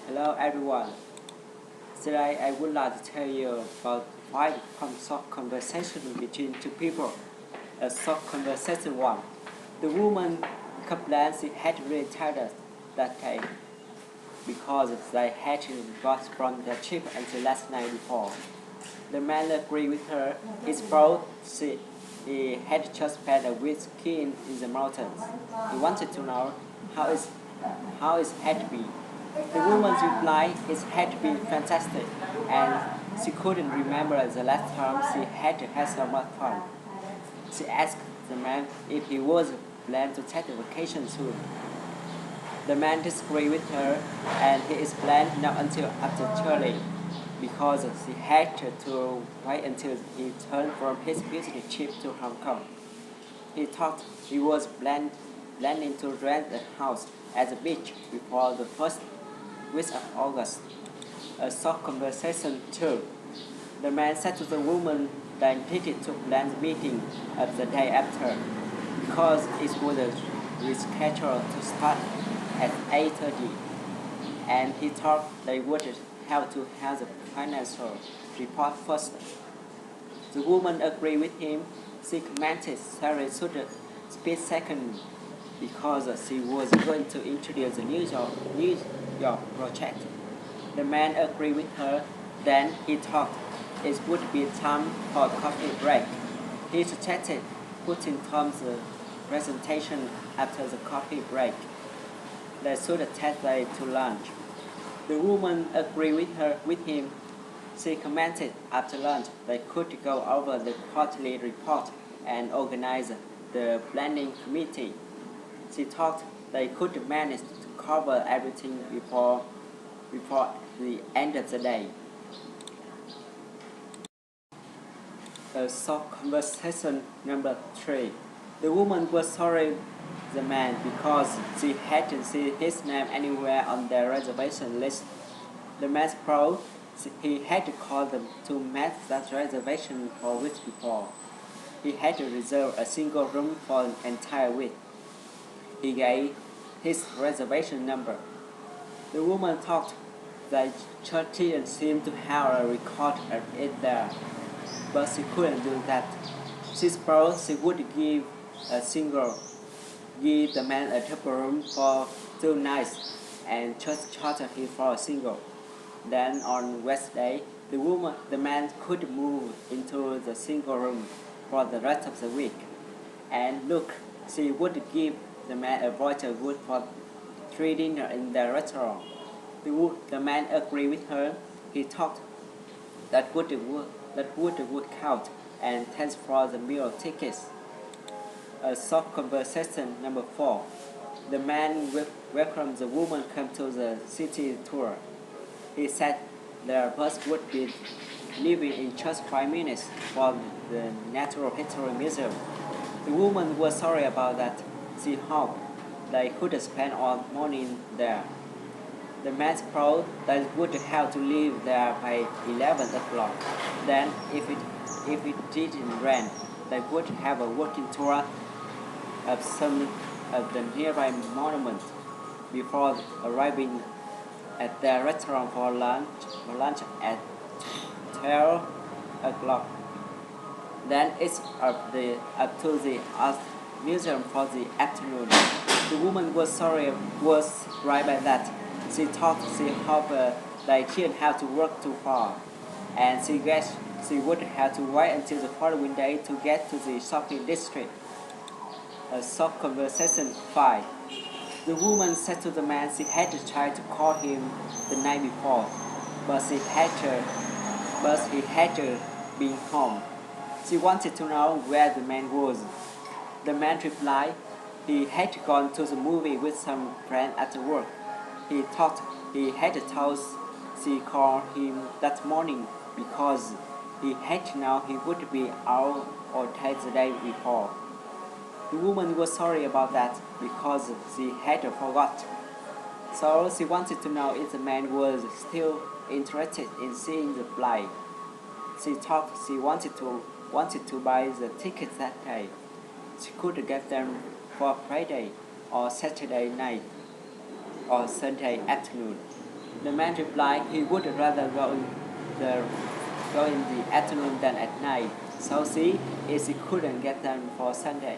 Hello everyone. Today I would like to tell you about why from short conversation between two people. A short conversation one. The woman complained she had really tired that day because they had got from the trip until last night before. The man agreed with her. His brought he had just spent a week skiing in the mountains. He wanted to know how is how it had been. The woman's reply it had been fantastic, and she couldn't remember the last time she had so much fun. She asked the man if he was planning to take a vacation soon. The man disagreed with her, and he explained not until after Charlie, because she had to wait until he returned from his business trip to Hong Kong. He thought he was planning to rent a house at the beach before the first week of August. A short conversation too. The man said to the woman that intended to plan the meeting of the day after, because it was rescheduled to start at 8:30, and he thought they would have to have the financial report first. The woman agreed with him. She commented Sarah should speak second because she was going to introduce the New York project. The man agreed with her. Then he thought it would be time for a coffee break. He suggested putting Tom's presentation after the coffee break. They should take them to lunch. The woman agreed with him. She commented after lunch they could go over the quarterly report and organize the planning committee. She thought they could manage to cover everything before the end of the day. A short conversation number 3. The woman was sorry the man because she hadn't seen his name anywhere on their reservation list. The man's pro, he had called them to make that reservation for weeks before. He had reserved a single room for an entire week. He gave his reservation number. The woman thought that church seemed to have a record of it there, but she couldn't do that. She supposed she would give the man a double room for 2 nights and just charter him for a single. Then on Wednesday, the man could move into the single room for the rest of the week. And look, she would give the man a voucher good for 3 dinners in the restaurant. The man agreed with her. He thought that would count, and thanks for the meal tickets. A short conversation number 4. The man welcomed the woman come to the city tour. He said their bus would be leaving in just 5 minutes for the Natural History Museum. The woman was sorry about that. She hoped they could spend all morning there. The man proposed they would have to leave there by 11 o'clock. Then, if it didn't rain, they would have a walking tour of some of the nearby monuments before arriving at their restaurant for lunch at 12 o'clock. Then it's up to the art museum for the afternoon. The woman was right by that. She thought she hoped they didn't have to work too far, and she guessed she would have to wait until the following day to get to the shopping district. A short conversation 5. The woman said to the man she had tried to call him the night before, but he had been home. She wanted to know where the man was. The man replied he had gone to the movie with some friend after work. He thought he had told she called him that morning because he had known he would be out all day the day before. The woman was sorry about that because she had forgot. So she wanted to know if the man was still interested in seeing the play. She thought she wanted to buy the tickets that day. She could get them for Friday or Saturday night or Sunday afternoon. The man replied he would rather the, go in the afternoon than at night. So see, if he couldn't get them for Sunday,